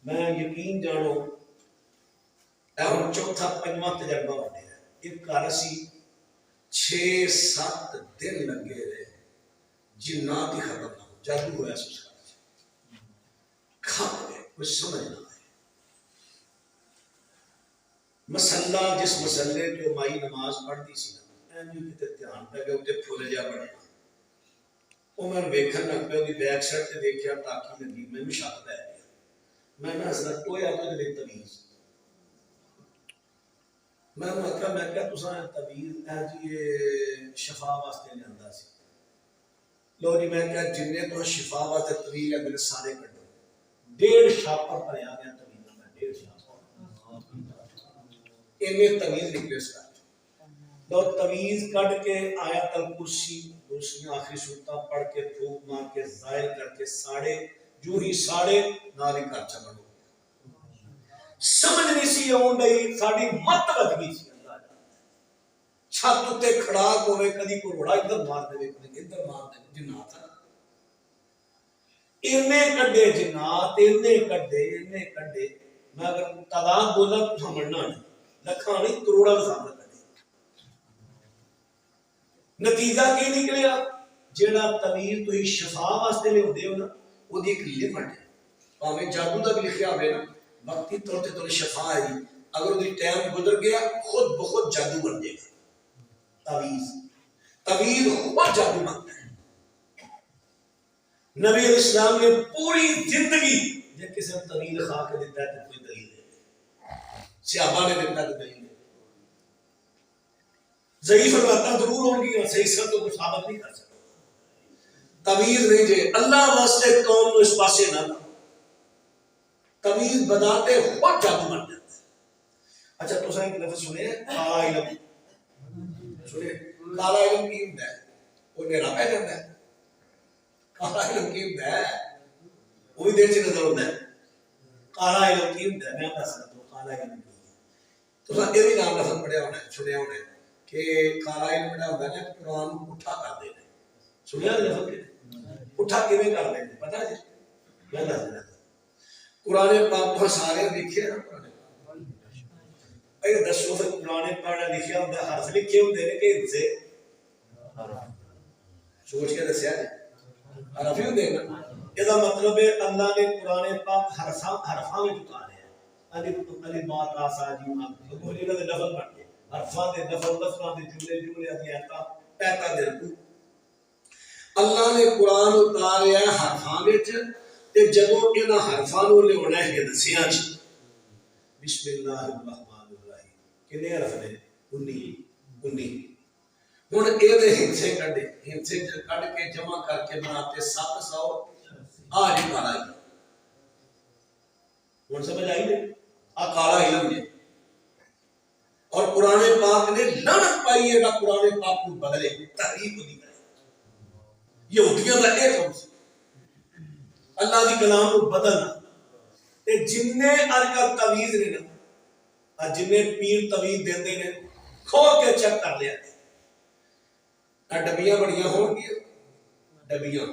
میں یقین جانو چوتھا پنجواں تجربہ ہونے ہے ایک گھر سی 6-7 دن لگے رہے جنات ہی ختم نہ ہو جادو ہوا اس گھر کھپ گئے کچھ سمجھ نہ آئے مسلح جس مسلے جو مائی نماز پڑھتی سی نا کتے دھیان پہ گئے اتنے پھول جا بڑے وہ میں ویکھن لگ پیا بیک سائڈ سے دیکھا تاکہ لگی میں بھی شک پہ گیا میں نے حضرت ٹویا تو دے تمیز میں نے کہا میں کیا تساں تمیز اے جی یہ شفا واسطے لے آندا سی لو جی میں کیا جننے تو شفا واسطے تمیز ہے میرے سارے کٹو 1.5 شاپر پر آ گیا تمیز میں 1.5 شاپر انہیں تمیز نکلے اس کا لو تمیز کٹ کے آیت الکرسی دوسری آخری صورتہ پڑھ کے پھوک مار کے ظاہر کر کے ساڑے جو ہی ساڑے نالی کر چلو سمجھ نہیں سی اون دئی ساڑی مت لگنی سی چھت تے کھڑا کوے کدی کو روڑا ادھر مار دے کدی ادھر مار دے جنات انہیں کڈے جنات انہیں کڈے میں اگر تعداد بولا تو سمجھنا نہیں لکھاں نہیں کروڑا کا سامنا کرے نتیجہ کی نکلیا جیڑا تمیز تو ہی شفا واسطے لے ہوندے ہو نا وہ دی ایک لمٹ ہے پاویں جادو دا بھی لکھیا ہوئے نا وقتی طور تے تو شفا ہے اگر وہ ٹائم گزر گیا خود بخود جادو بن جائے گا تویز خود جادو بنتا ہے نبی علیہ السلام نے پوری زندگی جب کسی نے طویل خواہ کے دیتا ہے تو کوئی دلیل ہے صحابہ نے دیتا ہے تو دلیل ہے ضعیف روایتاں ضرور ہوں گی اور صحیح سر تو کچھ ثابت نہیں کر سکتا طویل نہیں جے اللہ واسطے قوم کو اس پاسے نہ طویل بناتے خود جادو بن جاتا ہے اچھا تو ایک لفظ سنے کالا علم سنے کالا علم کی ہوں ہے وہ نیرا پہ جاتا ہے کالا علم کی ہوں ہے وہی دیر سے نظر ہوتا ہے کالا علم کی ہوں ہے میں بتا سکتا ہوں کالا علم کی تو یہ بھی نام لفظ پڑھیا ہونا ہے سنیا ہونا ہے کہ کالا علم پڑھا ہوتا ہے کہ قرآن کو اٹھا کر دے سنیا لفظ کے اٹھا کے میں کر دے پتا جی میں دس دینا قرآن پاک تو سارے لکھے نا قرآن اگر دسو سے قرآن پاک لکھیا ہوتا ہے حرف لکھے ہوتے ہیں کہ ان سے سوچ کے دسیا جی حرف ہی ہوتے ہیں نا یہ مطلب ہے اللہ نے قرآن پاک حرفاں میں اتارے ہیں علی بات آسا جی وہ انہوں نے لفظ پڑھ کے حرفاں دے لفظاں دے جملے دی آیتاں پیتا دے رکھو اللہ نے قرآن اتاریا حرفاں وچ تے جدوں انہاں حرفاں نوں لہونا ہے دسیا جی بسم اللہ الرحمن الرحیم کنے حرف نے 19 ہن اے دے ہندسے کڈ کے جمع کر کے بناتے 700 آ جی کالا علم ہن سمجھ آئی نے آ کالا علم ہے اور قرآن پاک نے لعنت پائی ہے کہ قرآن پاک کو بدلے تحریف نہیں کرے یہودیاں دا ایک کام سی اللہ دی کلام کو بدلنا تے جننے ارکا تویز نے نا جننے پیر تویز دیندے نے کھول کے چیک کر لیا ڈبیاں بڑیاں ہون گی ڈبیاں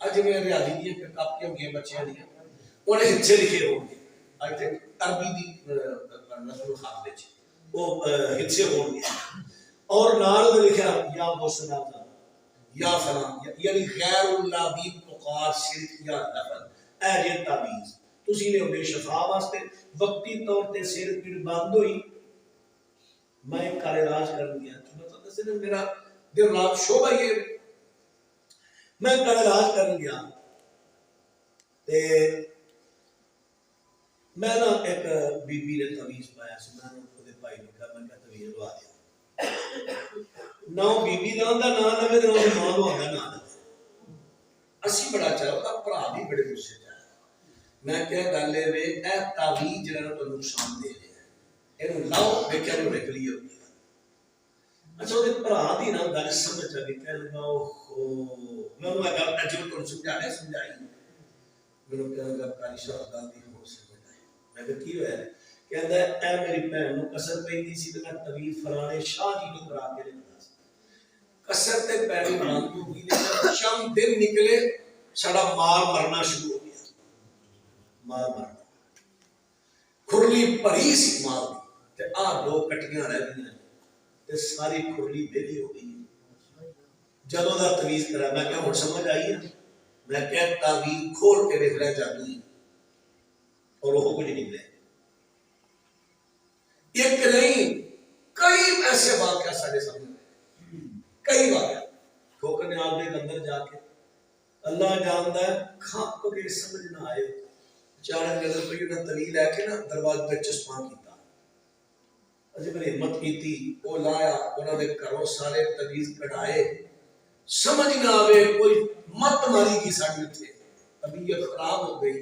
اج میں ریاضی دی کاپیاں ہوگی بچیاں دی انہیں ہچے لکھے ہون گے آئی تھنک عربی دی نسل خاص وچ وہ ہچے ہون گے اور نال لکھا یا موسنا یا فلاں یعنی غیر اللہ بھی پکار شرک یا لفظ اے جے تعویذ تسی نے ہوے شفا واسطے وقتی طور تے سر پیڑ بند ہوئی میں کر علاج کر گیا تو دسے میرا دل رات شوبہ یہ میں کر علاج کر گیا تے میں نا ایک بی بی نے تعویذ پایا سی میں نے بھائی نے کہا میں تعویذ لوا دیا نہ بی بی دا نام لوے تے نہ ماں دا نام لوے اسی بڑا چاہتا بھرا بھی بڑے غصے چ میں کیا گل ہے وے اے تعویذ جڑا تو نقصان دے رہا ہے اینو لاؤ ویکھیا جو نکلی ہوئی اچھا وہ بھرا دی نا گل سمجھ آ گئی کہ لگا او میں وہ گل اجل کو سمجھائی میں کہا گا پاری صاحب گل دی ہو سمجھ آئی میں کہ کی ہویا کہندا اے میری بہن نو کسر پیندی سی تے میں طویل فلانے شاہ جی نو کرا کے لیندا سی کسر تے پیری بند ہو گئی شام دن نکلے ساڈا مار مرنا شروع ہو گیا مار مرنا خرلی بھری سی مال دی تے آ دو کٹیاں رہ گئی تے ساری خرلی بھری ہو گئی. جدوں دا تویز کرا میں کیا ہن سمجھ آئی ہے؟ میں کیا تعویذ کھول کے دیکھ رہا جادو اور وہ کچھ نہیں نکلے. ایک نہیں کئی ایسے واقعہ سارے سامنے کئی واقعہ ٹھوکر نے آپ کے اندر جا کے اللہ جانتا ہے کھپ کے سمجھ نہ آئے اچانک نظر پہ انہیں تویز لے کے نا دروازے پہ چشمہ کیتا اجے میں ہمت کیتی وہ لایا انہوں نے گھروں سارے تویز کٹائے سمجھ نہ آوے کوئی مت ماری کی ساڑی تھے طبیعت خراب ہو گئی.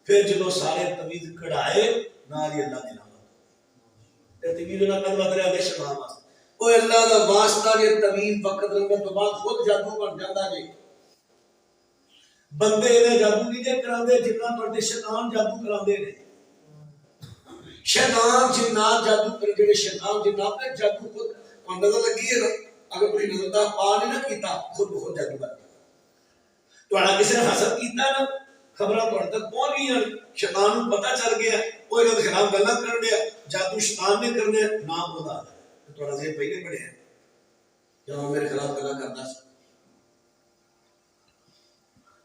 پھر جنہوں سارے تویز کٹائے ناری اللہ کے نام تویز نہ کر بدرے آگے شباب وہ اللہ دا واسطہ یہ تویز وقت رنگت تو بعد خود جادو بن جاتا جی. بندے انہیں جادو نہیں دے کراندے جنہ پر دے شیطان جادو کراندے نے. شیطان جنات جادو کر جڑے شیطان جنات نے جادو خود نظر لگی ہے نا اگر کوئی نظر دا پا نہیں نہ کیتا خود بخود جادو بن گیا. تو اڑا کسی نے حسد کیتا نا خبریں تھوڑے تک پہنچ گئی شیطان کو پتہ چل گیا وہ انہوں نے خلاف گلا کر دیا جادو شیطان نے کرنے نام خدا تھوڑا سے پہلے پڑھے ہیں جہاں میرے خلاف گلا کرنا سا.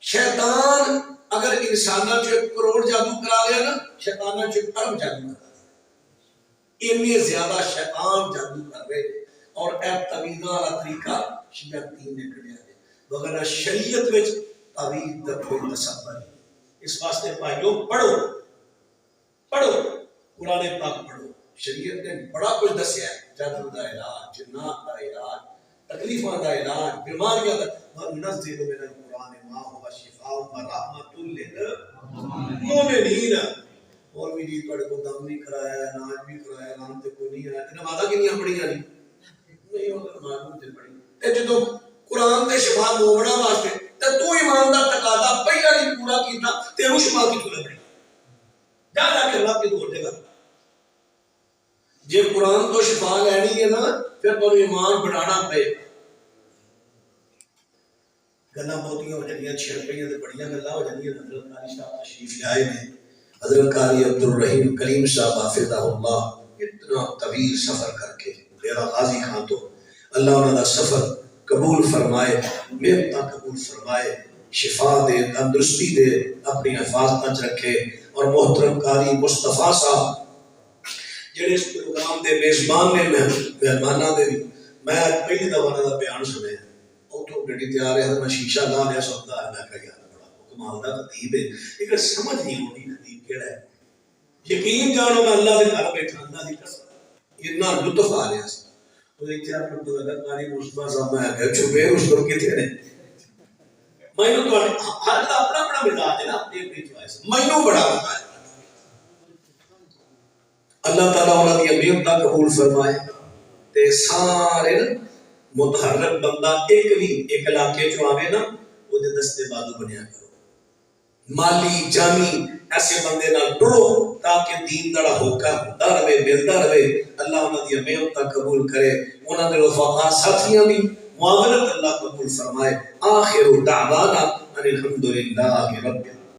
شیطان اگر انسانہ جو 1 کروڑ جادو کرا لیا نا شیطانہ جو 1 ارب جادو کرا لیا. اتنے زیادہ شیطان جادو کر رہے اور اے تویزہ والا طریقہ شیعہ نے کڑیا ہے وغیرہ شریعت میں تعویذ دا کوئی تصور نہیں. اس واسطے بھائیوں پڑھو قرآن پاک پڑھو. شریعت نے بڑا کچھ دسیا ہے جادو دا علاج جنات دا علاج تکلیفاں دا علاج بیماریاں دا وَنُنَزِّلُ مِنَ الْقُرْآنِ مَا هُوَ شِفَاءٌ وَرَحْمَةٌ لِلْمُؤْمِنِينَ. اور بھی جی تھوڑے کو دم بھی کرایا ہے ناج بھی کرایا نام تے کوئی نہیں آیا تے نمازاں کنیاں پڑھیاں نہیں ہوتا نماز تے پڑھی تے جدوں قرآن تے شفا مومنا واسطے تے تو ایمان دا تقاضا پہلا نہیں پورا کیتا تے وہ شفا کی لبنی جا کے اللہ کے دور دے گا. جے قرآن تو شفا لینی ہے نا پھر تو ایمان بڑھانا پے. گلاں بہتیاں ہو جانیاں 6 روپیے تے بڑیاں گلاں ہو جانیاں. حضرت قاری صاحب تشریف لے آئے نے حضرت قاری عبدالرحیم کلیم صاحب حافظہ اللہ اتنا طویل سفر کر کے ڈیرہ غازی خان تو اللہ انہوں دا سفر قبول فرمائے محنت قبول فرمائے شفا دے تندرستی دے اپنی حفاظت رکھے. اور محترم قاری مصطفیٰ صاحب جڑے اس پروگرام دے میزبان نے مہماناں دے میں پہلی دفعہ دا بیان سنے اوتھوں گڈی تیار ہے میں شیشہ لا لیا سودا ہے میں کہا یار بڑا کمال دا خطیب ہے لیکن سمجھ نہیں آتی خطیب کیڑا ہے. یقین جانو میں اللہ دے گھر بیٹھا اللہ دی قسم اتنا لطف آ رہا سی وہ اتنے آپ کو پتا لگا قاری مصطفیٰ صاحب میں آ چھپے اس پر کتنے نے مینوں تو ہر دا اپنا اپنا مزاج ہے نا اپنی اپنی چوائس مینوں بڑا پتا ہے. اللہ تعالیٰ انہاں دی محنتاں قبول فرمائے تے سارے متحرک بندہ ایک بھی ایک علاقے جو آوے نا وہ دے دستے بازو بنیا کرو. مالی جانی ایسے بندے نال ڈرو تاکہ دین دا ہوکا ہوندا رہے ملدا رہے. اللہ انہاں دی محنتاں قبول کرے انہاں دے رفقا ساتھیاں دی معاونت اللہ قبول فرمائے. آخر دعوانا ان الحمدللہ رب